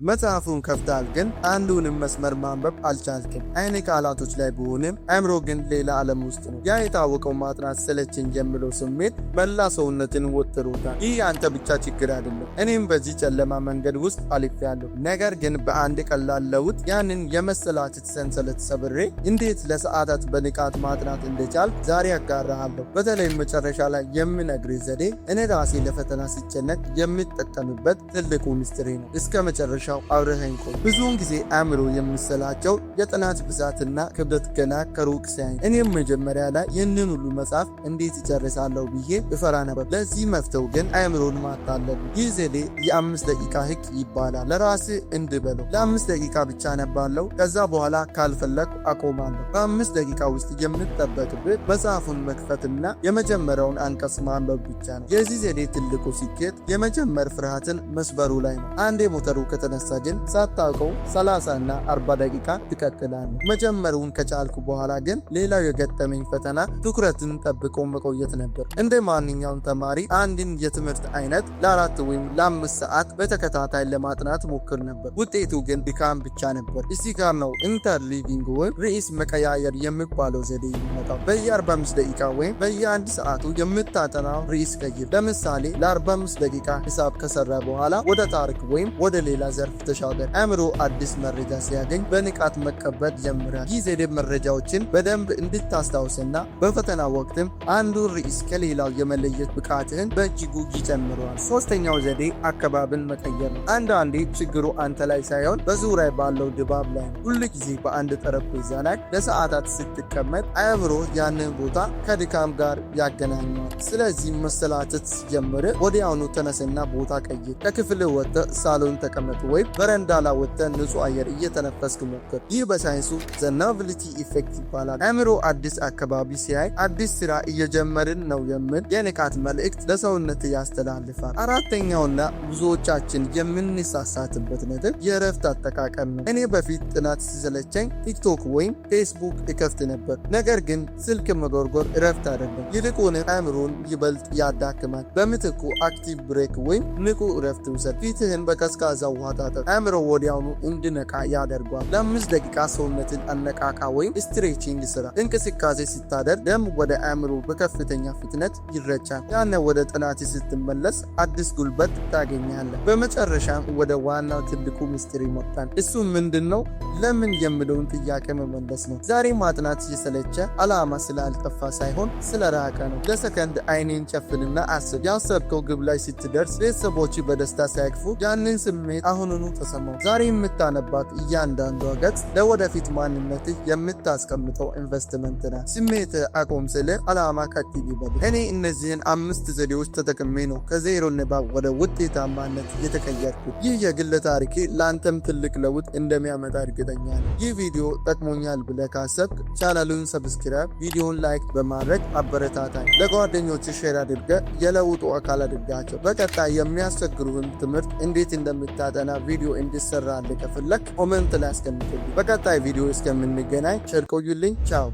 መጽሐፉን ከፍታል፣ ግን አንዱንም መስመር ማንበብ አልቻልክም። አይን ቃላቶች ላይ ቢሆንም አእምሮ ግን ሌላ ዓለም ውስጥ ነው። ያ የታወቀው ማጥናት ሰለቸኝ የሚለው ስሜት መላ ሰውነትን ወጥሮታል። ይህ አንተ ብቻ ችግር አይደለም። እኔም በዚህ ጨለማ መንገድ ውስጥ አልፌያለሁ። ነገር ግን በአንድ ቀላል ለውጥ ያንን የመሰላቸት ሰንሰለት ሰብሬ እንዴት ለሰዓታት በንቃት ማጥናት እንደቻል ዛሬ አጋራሃለሁ። በተለይ መጨረሻ ላይ የምነግርህ ዘዴ እኔ ራሴ ለፈተና ሲጨነቅ የምጠቀምበት ትልቁ ምስጢሬ ነው። እስከ መጨረሻው አብረኸኝ ቆይ። ብዙውን ጊዜ አእምሮ የሚሰላቸው የጥናት ብዛትና ክብደት ገና ከሩቅ ሲያይ፣ እኔም መጀመሪያ ላይ ይህንን ሁሉ መጽሐፍ እንዴት ይጨርሳለሁ ብዬ እፈራ ነበር። ለዚህ መፍትሄው ግን አእምሮን ማታለል። ይህ ዘዴ የ5 ደቂቃ ህግ ይባላል። ለራስህ እንድበለው ለ5 ደቂቃ ብቻ ነባለው፣ ከዛ በኋላ ካልፈለኩ አቆማለሁ። በ5 ደቂቃ ውስጥ የምትጠበቅብህ መጽሐፉን መክፈትና የመጀመሪያውን አንቀጽ ማንበብ ብቻ ነው። የዚህ ዘዴ ትልቁ ስኬት የመጀመር ፍርሃትን መስበሩ ላይ ነው። አንዴ ሞተሩ ከተነሳ ግን ሳታውቀው 30 እና 40 ደቂቃ ትቀጥላለህ። መጀመሩን ከቻልኩ በኋላ ግን ሌላው የገጠመኝ ፈተና ትኩረትን ጠብቆ መቆየት ነበር። እንደ ማንኛውም ተማሪ አንድን የትምህርት አይነት ለ4 ወይም ለ5 ሰዓት በተከታታይ ለማጥናት ሞክር ነበር። ውጤቱ ግን ድካም ብቻ ነበር። እዚህ ጋር ነው ኢንተርሊቪንግ ወይም ርዕስ መቀያየር የሚባለው ዘዴ የሚመጣው። በየ45 ደቂቃ ወይም በየ1 ሰዓቱ የምታጠናው ርዕስ ቀይር። ለምሳሌ ለ45 ደቂቃ ሂሳብ ከሰራ በኋላ ወደ ታሪክ ወይም ወደ ሌላ ዘርፍ ተሻገር። አእምሮ አዲስ መረጃ ሲያገኝ በንቃት መቀበል ጀምራል። ይህ ዘዴ መረጃዎችን በደንብ እንድታስታውስና በፈተና ወቅትም አንዱ ርዕስ ከሌላው የመለየት ብቃትህን በእጅጉ ይጨምረዋል። ሶስተኛው ዘዴ አካባቢን መቀየር ነው። አንዳንዴ ችግሩ አንተ ላይ ሳይሆን በዙሪያ ባለው ድባብ ላይ ነው። ሁል ጊዜ በአንድ ጠረጴዛ ላይ ለሰዓታት ስትቀመጥ አእምሮ ያንን ቦታ ከድካም ጋር ያገናኘዋል። ስለዚህ መሰላቸት ሲጀምር ወዲያውኑ ተነስና ቦታ ቀይር። ከክፍል ወጥተህ ሳሎን ተቀመጥ ወይም በረንዳ ላይ ወጥተህ ንጹህ አየር እየተነፈስክ ሞክር። ይህ በሳይንሱ ዘ ኖቨልቲ ኢፌክት ይባላል። አእምሮ አዲስ አካባቢ ሲያይ አዲስ ስራ እየጀመርን ነው የሚል የንቃት መልእክት ለሰውነት ያስተላልፋል። አራተኛውና ብዙዎቻችን የምንሳሳትበት ነጥብ የእረፍት አጠቃቀም ነው። እኔ በፊት ጥናት ሲሰለቸኝ ቲክቶክ ወይም ፌስቡክ እከፍት ነበር። ነገር ግን ስልክ መጎርጎር እረፍት አይደለም፣ ይልቁን አእምሮን ይበልጥ ያዳክማል። በምትኩ አክቲቭ ብሬክ ወይም ንቁ እረፍት ውሰድ። ፊትህን በቀዝቃዛ ውሃ ታጠብ። አእምሮ ወዲያውኑ እንዲነቃ ያደርጓል። ለ5 ደቂቃ ሰውነትን አነቃቃ ወይም ስትሬቺንግ ስራ። እንቅስቃሴ ስታደርግ ደም ወደ አእምሮ በከፍተኛ ፍጥነት ይረጫል። ያነ ወደ ጥናት ስትመለስ አዲስ ጉልበት ታገኛለህ። በመጨረሻም ወደ ዋናው ትልቁ ምስጢር ይመጣል። እሱ ምንድን ነው? ለምን የሚለውን ጥያቄ መመለስ ነው። ዛሬ ማጥናት የሰለቸ ዓላማ ስላልጠፋ ሳይሆን ስለራቀ ነው። ለሰከንድ አይኔን ጨፍንና አስብ። ያሰብከው ግብ ላይ ስትደርስ ቤተሰቦች በደስታ ሲያቅፉ ያንን ስሜት አሁኑኑ ተሰማው። ዛሬ የምታነባት እያንዳንዷ ገጽ ለወደፊት ማንነትህ የምታስቀምጠው ኢንቨስትመንት ናት። ስሜት አቆም ስለ ዓላማ ቀጥል ይበል። እኔ እነዚህን 5 ዘዴዎች ተጠቅሜ ነው ከዜሮ ንባብ ወደ ውጤታማነት የተቀየርኩት። ይህ የግል ታሪኬ ለአንተም ትልቅ ለውጥ እንደሚያመጣ እርግጠኛ ነኝ። ይህ ቪዲዮ ጠቅሞኛል ብለህ ካሰብክ ቻናሉን ሰብስክራይብ፣ ቪዲዮን ላይክ በማድረግ አበረታታኝ። ለጓደኞች ሼር አድርገህ የለውጡ አካል አድርጋቸው። በቀጣይ የሚያስቸግሩህን ትምህርት እንዴት እንደምታጠና ቪዲዮ እንዲሰራልህ ከፈለክ ኮሜንት ላይ አስቀምጥልኝ። በቀጣይ ቪዲዮ እስከምንገናኝ ቸር ቆዩልኝ። ቻው።